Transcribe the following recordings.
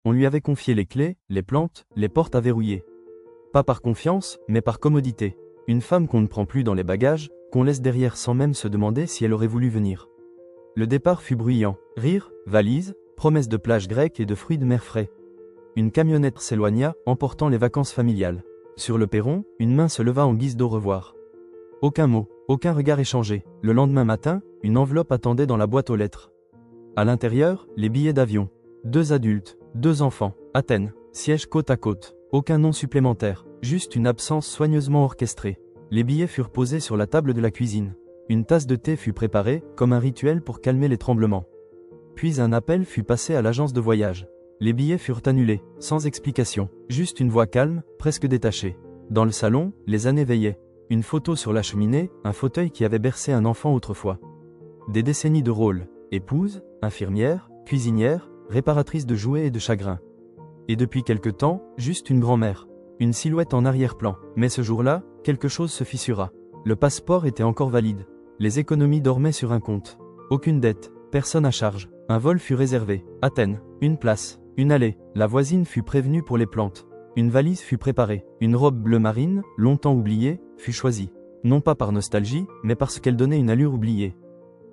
On lui avait confié les clés, les plantes, les portes à verrouiller. Pas par confiance, mais par commodité. Une femme qu'on ne prend plus dans les bagages, qu'on laisse derrière sans même se demander si elle aurait voulu venir. Le départ fut bruyant. Rires, valises, promesses de plage grecque et de fruits de mer frais. Une camionnette s'éloigna, emportant les vacances familiales. Sur le perron, une main se leva en guise d'au revoir. Aucun mot, aucun regard échangé. Le lendemain matin, une enveloppe attendait dans la boîte aux lettres. À l'intérieur, les billets d'avion. 2 adultes, 2 enfants. Athènes, siège côte à côte. Aucun nom supplémentaire, juste une absence soigneusement orchestrée. Les billets furent posés sur la table de la cuisine. Une tasse de thé fut préparée, comme un rituel pour calmer les tremblements. Puis un appel fut passé à l'agence de voyage. Les billets furent annulés, sans explication. Juste une voix calme, presque détachée. Dans le salon, les années veillaient. Une photo sur la cheminée, un fauteuil qui avait bercé un enfant autrefois. Des décennies de rôles. Épouse, infirmière, cuisinière, réparatrice de jouets et de chagrins. Et depuis quelque temps, juste une grand-mère. Une silhouette en arrière-plan. Mais ce jour-là, quelque chose se fissura. Le passeport était encore valide. Les économies dormaient sur un compte. Aucune dette, personne à charge. Un vol fut réservé. Athènes, une place, une allée. La voisine fut prévenue pour les plantes. Une valise fut préparée. Une robe bleu marine, longtemps oubliée, fut choisie. Non pas par nostalgie, mais parce qu'elle donnait une allure oubliée.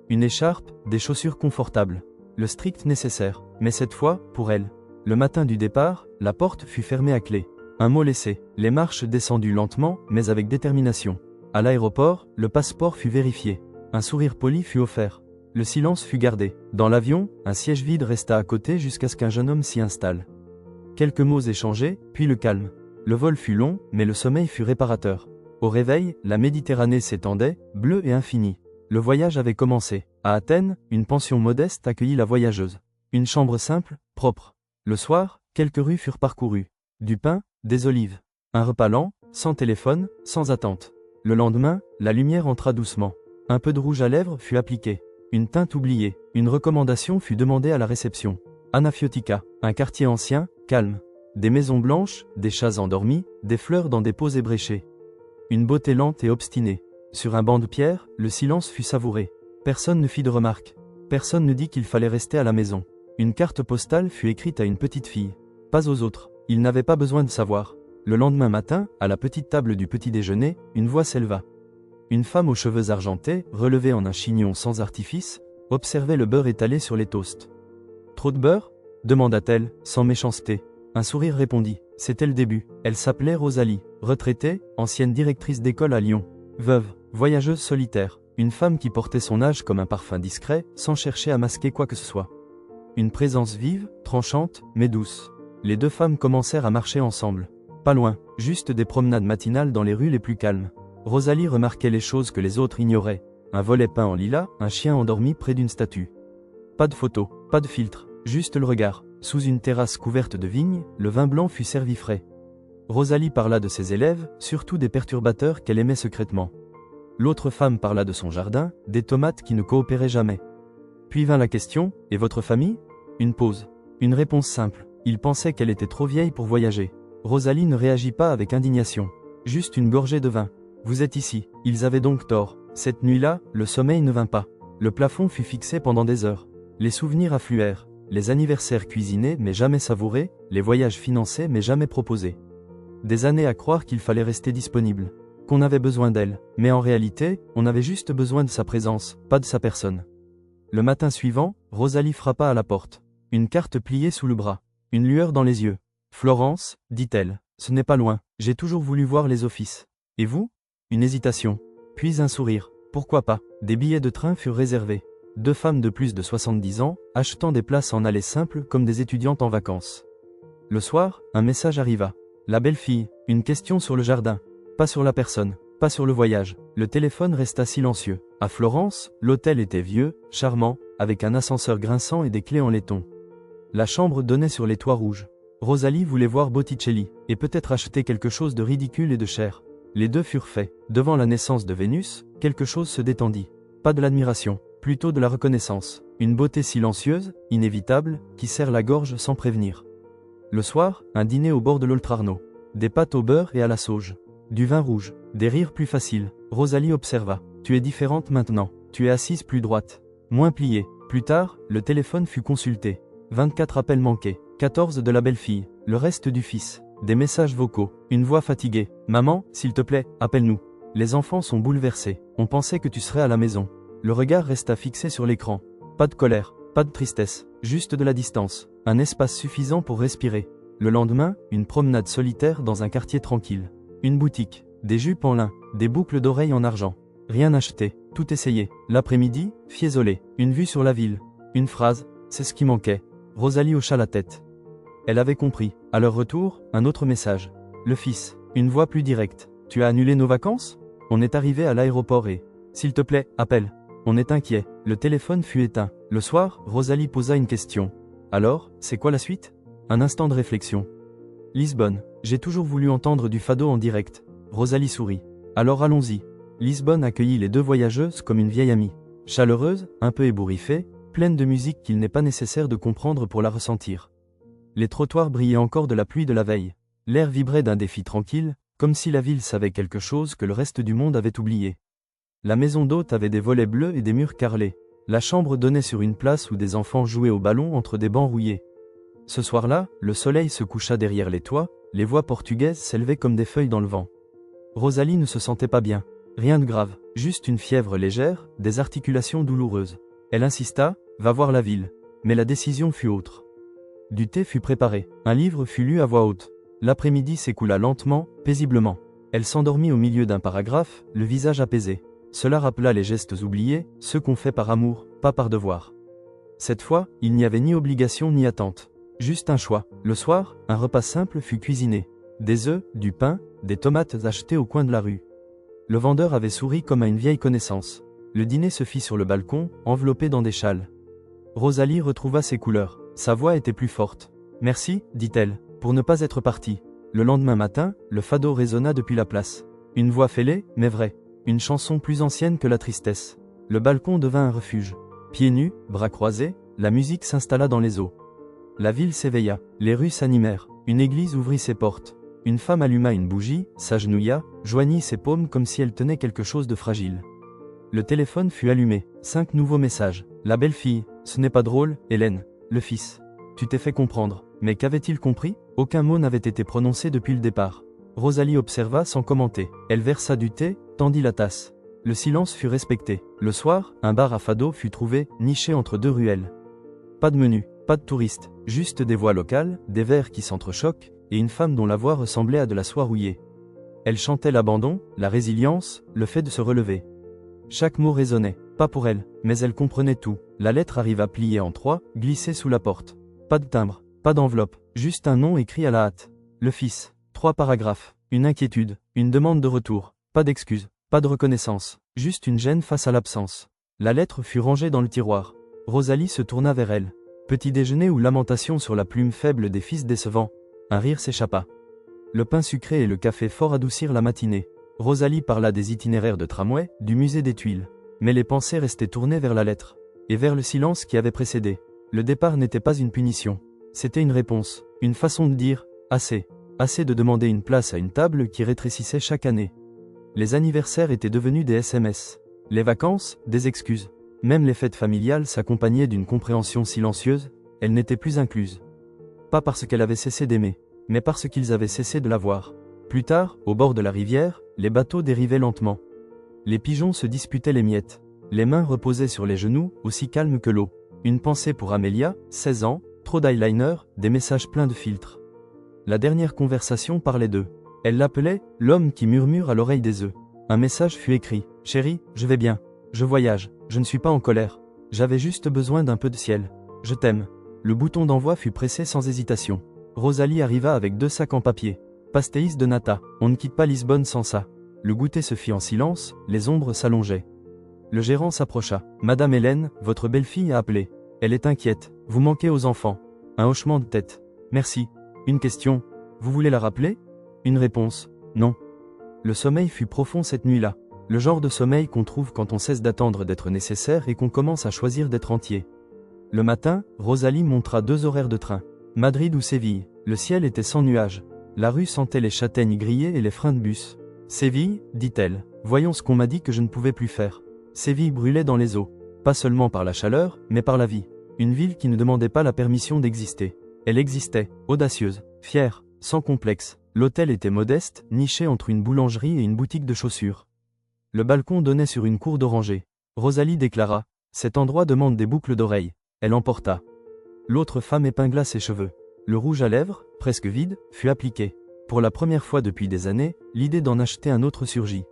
Une écharpe, des chaussures confortables. Le strict nécessaire. Mais cette fois, pour elle. Le matin du départ, la porte fut fermée à clé. Un mot laissé. Les marches descendues lentement, mais avec détermination. À l'aéroport, le passeport fut vérifié. Un sourire poli fut offert. Le silence fut gardé. Dans l'avion, un siège vide resta à côté jusqu'à ce qu'un jeune homme s'y installe. Quelques mots échangés, puis le calme. Le vol fut long, mais le sommeil fut réparateur. Au réveil, la Méditerranée s'étendait, bleue et infinie. Le voyage avait commencé. À Athènes, une pension modeste accueillit la voyageuse. Une chambre simple, propre. Le soir, quelques rues furent parcourues. Du pain, des olives. Un repas lent, sans téléphone, sans attente. Le lendemain, la lumière entra doucement. Un peu de rouge à lèvres fut appliqué. Une teinte oubliée. Une recommandation fut demandée à la réception. Anafiotica, un quartier ancien, calme. Des maisons blanches, des chats endormis, des fleurs dans des pots ébréchés. Une beauté lente et obstinée. Sur un banc de pierre, le silence fut savouré. Personne ne fit de remarques. Personne ne dit qu'il fallait rester à la maison. Une carte postale fut écrite à une petite fille. Pas aux autres. Ils n'avaient pas besoin de savoir. Le lendemain matin, à la petite table du petit déjeuner, une voix s'éleva. Une femme aux cheveux argentés, relevée en un chignon sans artifice, observait le beurre étalé sur les toasts. « Trop de beurre » demanda-t-elle, sans méchanceté. Un sourire répondit. C'était le début. Elle s'appelait Rosalie, retraitée, ancienne directrice d'école à Lyon. Veuve, voyageuse solitaire, une femme qui portait son âge comme un parfum discret, sans chercher à masquer quoi que ce soit. Une présence vive, tranchante, mais douce. Les 2 femmes commencèrent à marcher ensemble. Pas loin, juste des promenades matinales dans les rues les plus calmes. Rosalie remarquait les choses que les autres ignoraient. Un volet peint en lilas, un chien endormi près d'une statue. Pas de photos, pas de filtre, juste le regard. Sous une terrasse couverte de vignes, le vin blanc fut servi frais. Rosalie parla de ses élèves, surtout des perturbateurs qu'elle aimait secrètement. L'autre femme parla de son jardin, des tomates qui ne coopéraient jamais. Puis vint la question, « Et votre famille ?» Une pause. Une réponse simple. Il pensait qu'elle était trop vieille pour voyager. Rosalie ne réagit pas avec indignation. Juste une gorgée de vin. « Vous êtes ici. » Ils avaient donc tort. Cette nuit-là, le sommeil ne vint pas. Le plafond fut fixé pendant des heures. Les souvenirs affluèrent. Les anniversaires cuisinés mais jamais savourés, les voyages financés mais jamais proposés. Des années à croire qu'il fallait rester disponible. Qu'on avait besoin d'elle. Mais en réalité, on avait juste besoin de sa présence, pas de sa personne. Le matin suivant, Rosalie frappa à la porte. Une carte pliée sous le bras. Une lueur dans les yeux. « Florence, dit-elle, ce n'est pas loin, j'ai toujours voulu voir les offices. Et vous ?» Une hésitation. Puis un sourire. Pourquoi pas? Des billets de train furent réservés. 2 femmes de plus de 70 ans, achetant des places en allée simple comme des étudiantes en vacances. Le soir, un message arriva. La belle fille, une question sur le jardin. Pas sur la personne, pas sur le voyage. Le téléphone resta silencieux. À Florence, l'hôtel était vieux, charmant, avec un ascenseur grinçant et des clés en laiton. La chambre donnait sur les toits rouges. Rosalie voulait voir Botticelli, et peut-être acheter quelque chose de ridicule et de cher. Les 2 furent faits. Devant la naissance de Vénus, quelque chose se détendit. Pas de l'admiration, plutôt de la reconnaissance. Une beauté silencieuse, inévitable, qui serre la gorge sans prévenir. Le soir, un dîner au bord de l'Oltrarno. Des pâtes au beurre et à la sauge. Du vin rouge. Des rires plus faciles. Rosalie observa. Tu es différente maintenant. Tu es assise plus droite. Moins pliée. Plus tard, le téléphone fut consulté. 24 appels manqués. 14 de la belle-fille, le reste du fils. Des messages vocaux, une voix fatiguée. Maman, s'il te plaît, appelle-nous. Les enfants sont bouleversés. On pensait que tu serais à la maison. Le regard resta fixé sur l'écran. Pas de colère, pas de tristesse, juste de la distance. Un espace suffisant pour respirer. Le lendemain, une promenade solitaire dans un quartier tranquille. Une boutique, des jupes en lin, des boucles d'oreilles en argent. Rien acheté, tout essayé. L'après-midi, Fiesole, une vue sur la ville. Une phrase, c'est ce qui manquait. Rosalie hocha la tête. Elle avait compris. À leur retour, un autre message. Le fils, une voix plus directe. Tu as annulé nos vacances? On est arrivé à l'aéroport et... S'il te plaît, appelle. On est inquiet. Le téléphone fut éteint. Le soir, Rosalie posa une question. Alors, c'est quoi la suite? Un instant de réflexion. Lisbonne. J'ai toujours voulu entendre du fado en direct. Rosalie sourit. Alors allons-y. Lisbonne accueillit les deux voyageuses comme une vieille amie. Chaleureuse, un peu ébouriffée, pleine de musique qu'il n'est pas nécessaire de comprendre pour la ressentir. Les trottoirs brillaient encore de la pluie de la veille. L'air vibrait d'un défi tranquille, comme si la ville savait quelque chose que le reste du monde avait oublié. La maison d'hôte avait des volets bleus et des murs carrelés. La chambre donnait sur une place où des enfants jouaient au ballon entre des bancs rouillés. Ce soir-là, le soleil se coucha derrière les toits, les voix portugaises s'élevaient comme des feuilles dans le vent. Rosalie ne se sentait pas bien. Rien de grave, juste une fièvre légère, des articulations douloureuses. Elle insista, va voir la ville. Mais la décision fut autre. Du thé fut préparé, un livre fut lu à voix haute. L'après-midi s'écoula lentement, paisiblement. Elle s'endormit au milieu d'un paragraphe, le visage apaisé. Cela rappela les gestes oubliés, ceux qu'on fait par amour, pas par devoir. Cette fois, il n'y avait ni obligation ni attente. Juste un choix. Le soir, un repas simple fut cuisiné. Des œufs, du pain, des tomates achetées au coin de la rue. Le vendeur avait souri comme à une vieille connaissance. Le dîner se fit sur le balcon, enveloppé dans des châles. Rosalie retrouva ses couleurs. Sa voix était plus forte. Merci, dit-elle, pour ne pas être partie. Le lendemain matin, le fado résonna depuis la place. Une voix fêlée, mais vraie. Une chanson plus ancienne que la tristesse. Le balcon devint un refuge. Pieds nus, bras croisés, la musique s'installa dans les eaux. La ville s'éveilla, les rues s'animèrent, une église ouvrit ses portes. Une femme alluma une bougie, s'agenouilla, joignit ses paumes comme si elle tenait quelque chose de fragile. Le téléphone fut allumé, 5 nouveaux messages. La belle-fille, ce n'est pas drôle, Hélène. Le fils. Tu t'es fait comprendre. Mais qu'avait-il compris? Aucun mot n'avait été prononcé depuis le départ. Rosalie observa sans commenter. Elle versa du thé, tendit la tasse. Le silence fut respecté. Le soir, un bar à fado fut trouvé, niché entre deux ruelles. Pas de menu, pas de touristes, juste des voix locales, des vers qui s'entrechoquent, et une femme dont la voix ressemblait à de la soie rouillée. Elle chantait l'abandon, la résilience, le fait de se relever. Chaque mot résonnait, pas pour elle, mais elle comprenait tout. La lettre arriva pliée en 3, glissée sous la porte. Pas de timbre, pas d'enveloppe, juste un nom écrit à la hâte. Le fils. 3 paragraphes, une inquiétude, une demande de retour, pas d'excuse, pas de reconnaissance, juste une gêne face à l'absence. La lettre fut rangée dans le tiroir. Rosalie se tourna vers elle. Petit déjeuner ou lamentation sur la plume faible des fils décevants. Un rire s'échappa. Le pain sucré et le café fort adoucirent la matinée. Rosalie parla des itinéraires de tramway, du musée des Tuiles. Mais les pensées restaient tournées vers la lettre. Et vers le silence qui avait précédé. Le départ n'était pas une punition. C'était une réponse. Une façon de dire « assez ». Assez de demander une place à une table qui rétrécissait chaque année. Les anniversaires étaient devenus des SMS. Les vacances, des excuses. Même les fêtes familiales s'accompagnaient d'une compréhension silencieuse, elles n'étaient plus incluses. Pas parce qu'elle avait cessé d'aimer, mais parce qu'ils avaient cessé de la voir. Plus tard, au bord de la rivière, les bateaux dérivaient lentement. Les pigeons se disputaient les miettes. Les mains reposaient sur les genoux, aussi calmes que l'eau. Une pensée pour Amélia, 16 ans, trop d'eyeliner, des messages pleins de filtres. La dernière conversation parlait d'eux. Elle l'appelait « l'homme qui murmure à l'oreille des œufs ». Un message fut écrit « Chérie, je vais bien. Je voyage. Je ne suis pas en colère. J'avais juste besoin d'un peu de ciel. Je t'aime ». Le bouton d'envoi fut pressé sans hésitation. Rosalie arriva avec 2 sacs en papier. Pastéis de nata. On ne quitte pas Lisbonne sans ça. Le goûter se fit en silence, les ombres s'allongeaient. Le gérant s'approcha. « Madame Hélène, votre belle-fille a appelé. Elle est inquiète. Vous manquez aux enfants. » Un hochement de tête. « Merci. Une question. Vous voulez la rappeler ?» Une réponse. « Non. » Le sommeil fut profond cette nuit-là. Le genre de sommeil qu'on trouve quand on cesse d'attendre d'être nécessaire et qu'on commence à choisir d'être entier. Le matin, Rosalie montra 2 horaires de train. Madrid ou Séville. Le ciel était sans nuages. La rue sentait les châtaignes grillées et les freins de bus. « Séville, dit-elle. Voyons ce qu'on m'a dit que je ne pouvais plus faire. » Séville brûlait dans les eaux. Pas seulement par la chaleur, mais par la vie. Une ville qui ne demandait pas la permission d'exister. Elle existait, audacieuse, fière, sans complexe. L'hôtel était modeste, niché entre une boulangerie et une boutique de chaussures. Le balcon donnait sur une cour d'orangers. Rosalie déclara: « Cet endroit demande des boucles d'oreilles. » Elle emporta. L'autre femme épingla ses cheveux. Le rouge à lèvres, presque vide, fut appliqué. Pour la première fois depuis des années, l'idée d'en acheter un autre surgit.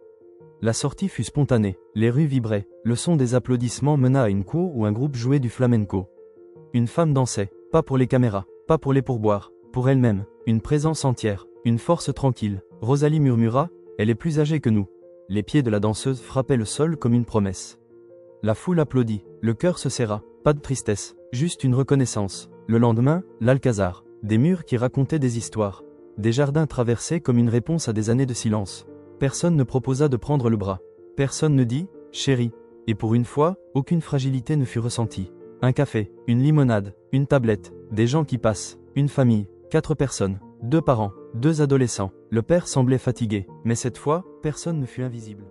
La sortie fut spontanée, les rues vibraient, le son des applaudissements mena à une cour où un groupe jouait du flamenco. Une femme dansait, pas pour les caméras, pas pour les pourboires, pour elle-même, une présence entière, une force tranquille. Rosalie murmura: « Elle est plus âgée que nous. » Les pieds de la danseuse frappaient le sol comme une promesse. La foule applaudit, le cœur se serra, pas de tristesse, juste une reconnaissance. Le lendemain, l'Alcazar, des murs qui racontaient des histoires, des jardins traversés comme une réponse à des années de silence. Personne ne proposa de prendre le bras. Personne ne dit « chérie ». Et pour une fois, aucune fragilité ne fut ressentie. Un café, une limonade, une tablette, des gens qui passent, une famille, 4 personnes, 2 parents, 2 adolescents. Le père semblait fatigué, mais cette fois, personne ne fut invisible.